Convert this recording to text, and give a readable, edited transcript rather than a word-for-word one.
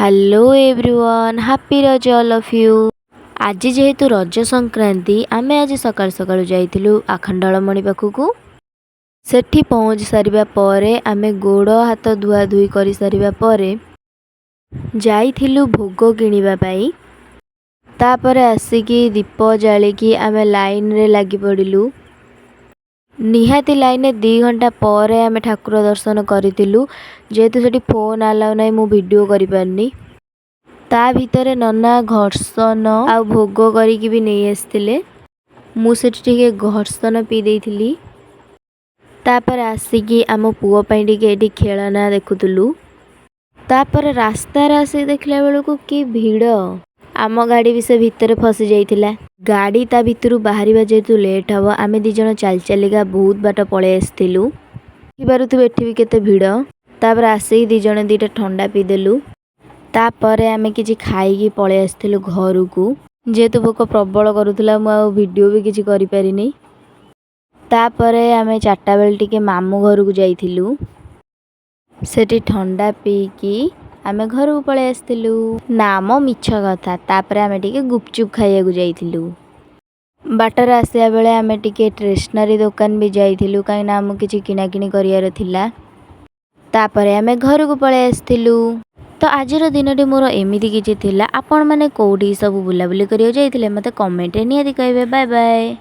Hello everyone, happy रज all of you. आज जेहेतु रज संक्रांति आमे आज सकाल सकाल जाइथिलु आखन डळमण पाखकु। सेठी पहुँच सारिबा परे आमे गोड़ हाथ धुआ धुई करि सारिबा परे जाइथिलु भोग किनिबा पाई। तापरे आसिकी दीप जालिकी आमे लाइन रे लागि पड़िलु। निहाती लाइन 2 घंटा पर आमे ठाकुर दर्शन करिथिलु। जेहेतु सेठी फोन आलाउ नाई मु वीडियो करि पारनी। ता भितरे नना घर्षण आ भोग करिकी भी नहीं आसतिले। मु सेठी टिके घर्षण पी देइथिली। तापर आसिकी आम पुओ पई टिके एठी खेलना देखुथुलु। तापर रास्ता रे आसी देखला बेलको की भीड़। आम गाड़ी भी से भितर फसी जाइथिला। गाड़ी ता भितरु बाहरिबा जेतु लेट हबो आमे दी जण चाल चालिका बहुत बाट पळे आस्थिलु। किबारुतु एठी भी केते भीड़। तापर आसी दी जण दीटा ठंडा पी देलु। तापरे आमे किछि खाइकी पळे आस्थिलु घरकू। जेतु भोक प्रबल करूथला मु आ वीडियो भी किछि करि पारिनी। तापरे आमे 4टा बेल टिके मामू घरकू जाइथिलु। सेठी ठंडा पीकी आमे घर को पळे आस्थिलु। नाम मिछ कथा। तापरे आमे टिके गुपचुप खाइया को जाइथिलु। बाटर आसिया बेले आमे टिके स्टेशनरी दुकान भी जाइथिलु काई ना आमु किछि किना किनी करियार थिला। तापरे आमे घर को पळे आस्थिलु। तो आजिर दिनटी मोर एमिति किछि थिला। आपण माने कोठी सब बुलाबुली करिया जाइथिले मते कमेंट रे निहाती कहबे। Bye bye.